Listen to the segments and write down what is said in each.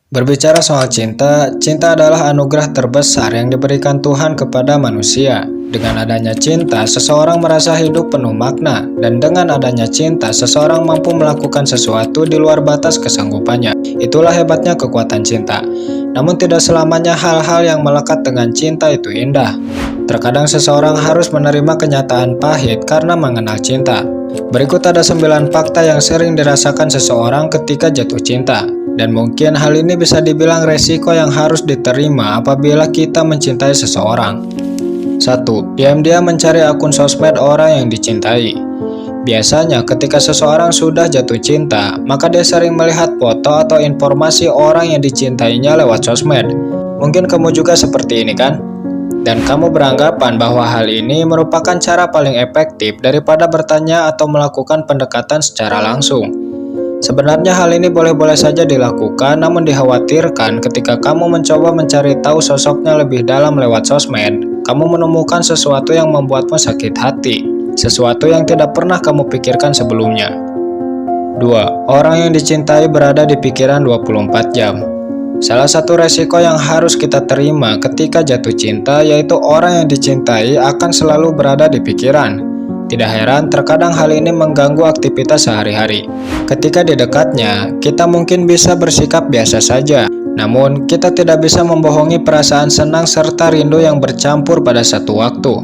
Berbicara soal cinta, cinta adalah anugerah terbesar yang diberikan Tuhan kepada manusia. Dengan adanya cinta, seseorang merasa hidup penuh makna, dan dengan adanya cinta, seseorang mampu melakukan sesuatu di luar batas kesanggupannya. Itulah hebatnya kekuatan cinta. Namun tidak selamanya hal-hal yang melekat dengan cinta itu indah. Terkadang seseorang harus menerima kenyataan pahit karena mengenal cinta. Berikut ada 9 fakta yang sering dirasakan seseorang ketika jatuh cinta. Dan mungkin hal ini bisa dibilang resiko yang harus diterima apabila kita mencintai seseorang. 1. Diam-diam mencari akun sosmed orang yang dicintai. Biasanya ketika seseorang sudah jatuh cinta, maka dia sering melihat foto atau informasi orang yang dicintainya lewat sosmed. Mungkin kamu juga seperti ini kan? Dan kamu beranggapan bahwa hal ini merupakan cara paling efektif daripada bertanya atau melakukan pendekatan secara langsung. Sebenarnya hal ini boleh-boleh saja dilakukan, namun dikhawatirkan ketika kamu mencoba mencari tahu sosoknya lebih dalam lewat sosmed, kamu menemukan sesuatu yang membuatmu sakit hati, sesuatu yang tidak pernah kamu pikirkan sebelumnya. 2. Orang yang dicintai berada di pikiran 24 jam. Salah satu resiko yang harus kita terima ketika jatuh cinta yaitu orang yang dicintai akan selalu berada di pikiran. Tidak heran, terkadang hal ini mengganggu aktivitas sehari-hari. Ketika di dekatnya, kita mungkin bisa bersikap biasa saja. Namun, kita tidak bisa membohongi perasaan senang serta rindu yang bercampur pada satu waktu.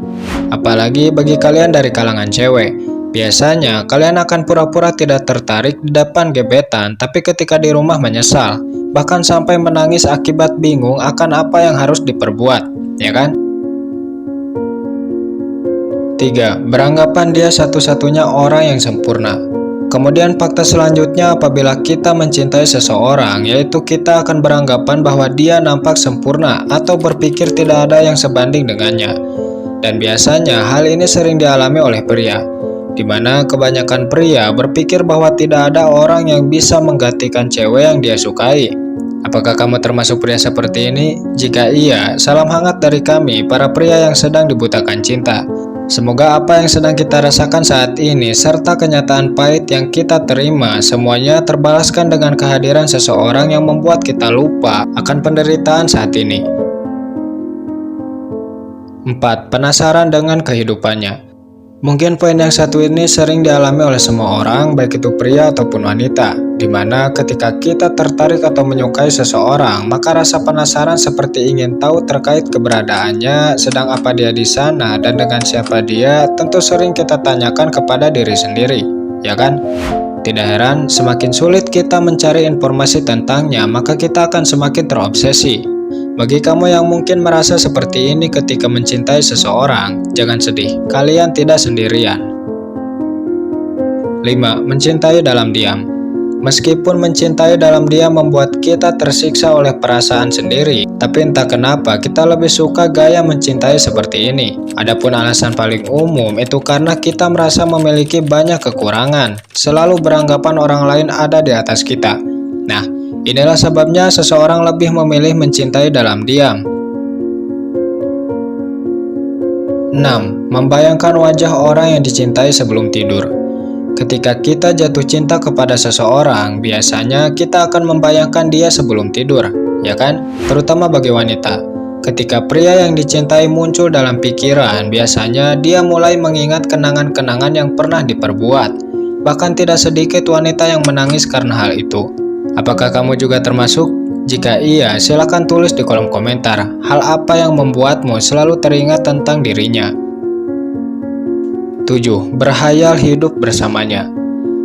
Apalagi bagi kalian dari kalangan cewek. Biasanya, kalian akan pura-pura tidak tertarik di depan gebetan, tapi ketika di rumah menyesal. Bahkan sampai menangis akibat bingung akan apa yang harus diperbuat, ya kan? 3. Beranggapan dia satu-satunya orang yang sempurna. Kemudian fakta selanjutnya apabila kita mencintai seseorang, yaitu kita akan beranggapan bahwa dia nampak sempurna atau berpikir tidak ada yang sebanding dengannya. Dan biasanya hal ini sering dialami oleh pria, di mana kebanyakan pria berpikir bahwa tidak ada orang yang bisa menggantikan cewek yang dia sukai. Apakah kamu termasuk pria seperti ini? Jika iya, salam hangat dari kami, para pria yang sedang dibutakan cinta. Semoga apa yang sedang kita rasakan saat ini serta kenyataan pahit yang kita terima semuanya terbalaskan dengan kehadiran seseorang yang membuat kita lupa akan penderitaan saat ini. 4. Penasaran dengan kehidupannya. Mungkin poin yang satu ini sering dialami oleh semua orang, baik itu pria ataupun wanita, di mana ketika kita tertarik atau menyukai seseorang, maka rasa penasaran seperti ingin tahu terkait keberadaannya, sedang apa dia di sana, dan dengan siapa dia, tentu sering kita tanyakan kepada diri sendiri, ya kan? Tidak heran, semakin sulit kita mencari informasi tentangnya, maka kita akan semakin terobsesi. Bagi kamu yang mungkin merasa seperti ini ketika mencintai seseorang, jangan sedih, kalian tidak sendirian. 5. Mencintai dalam diam. Meskipun mencintai dalam diam membuat kita tersiksa oleh perasaan sendiri, tapi entah kenapa kita lebih suka gaya mencintai seperti ini. Adapun alasan paling umum itu karena kita merasa memiliki banyak kekurangan, selalu beranggapan orang lain ada di atas kita. Nah, inilah sebabnya seseorang lebih memilih mencintai dalam diam. 6. Membayangkan wajah orang yang dicintai sebelum tidur. Ketika kita jatuh cinta kepada seseorang, biasanya kita akan membayangkan dia sebelum tidur, ya kan? Terutama bagi wanita. Ketika pria yang dicintai muncul dalam pikiran, biasanya dia mulai mengingat kenangan-kenangan yang pernah diperbuat. Bahkan tidak sedikit wanita yang menangis karena hal itu. Apakah kamu juga termasuk? Jika iya, silakan tulis di kolom komentar hal apa yang membuatmu selalu teringat tentang dirinya. 7. Berhayal hidup bersamanya.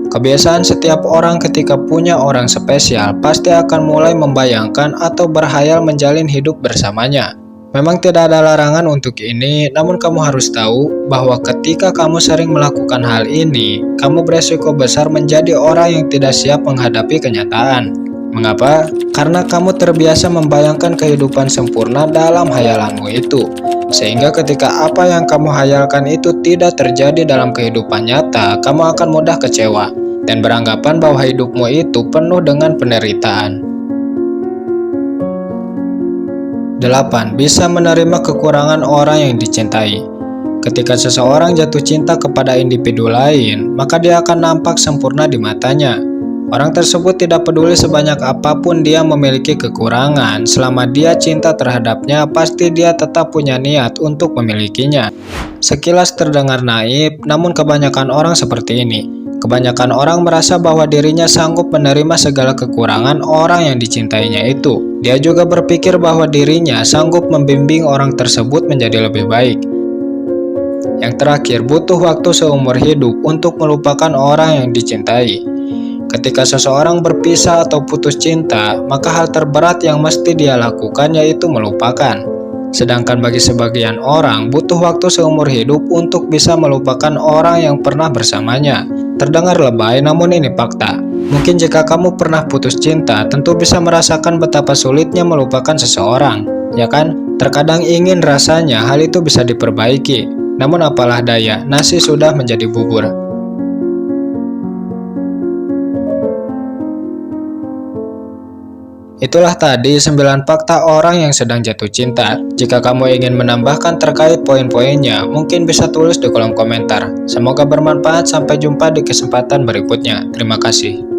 Kebiasaan setiap orang ketika punya orang spesial pasti akan mulai membayangkan atau berhayal menjalin hidup bersamanya. Memang tidak ada larangan untuk ini, namun kamu harus tahu bahwa ketika kamu sering melakukan hal ini, kamu beresiko besar menjadi orang yang tidak siap menghadapi kenyataan. Mengapa? Karena kamu terbiasa membayangkan kehidupan sempurna dalam hayalanmu itu. Sehingga ketika apa yang kamu hayalkan itu tidak terjadi dalam kehidupan nyata, kamu akan mudah kecewa dan beranggapan bahwa hidupmu itu penuh dengan penderitaan. 8. Bisa menerima kekurangan orang yang dicintai. Ketika seseorang jatuh cinta kepada individu lain, maka dia akan nampak sempurna di matanya. Orang tersebut tidak peduli sebanyak apapun dia memiliki kekurangan, selama dia cinta terhadapnya, pasti dia tetap punya niat untuk memilikinya. Sekilas terdengar naif, namun kebanyakan orang seperti ini. Kebanyakan orang merasa bahwa dirinya sanggup menerima segala kekurangan orang yang dicintainya itu. Dia juga berpikir bahwa dirinya sanggup membimbing orang tersebut menjadi lebih baik. Yang terakhir, butuh waktu seumur hidup untuk melupakan orang yang dicintai. Ketika seseorang berpisah atau putus cinta, maka hal terberat yang mesti dia lakukan yaitu melupakan. Sedangkan bagi sebagian orang, butuh waktu seumur hidup untuk bisa melupakan orang yang pernah bersamanya. Terdengar lebay, namun ini fakta. Mungkin jika kamu pernah putus cinta, tentu bisa merasakan betapa sulitnya melupakan seseorang, ya kan? Terkadang ingin rasanya hal itu bisa diperbaiki, namun apalah daya, nasi sudah menjadi bubur. Itulah tadi 9 fakta orang yang sedang jatuh cinta. Jika kamu ingin menambahkan terkait poin-poinnya, mungkin bisa tulis di kolom komentar. Semoga bermanfaat, sampai jumpa di kesempatan berikutnya. Terima kasih.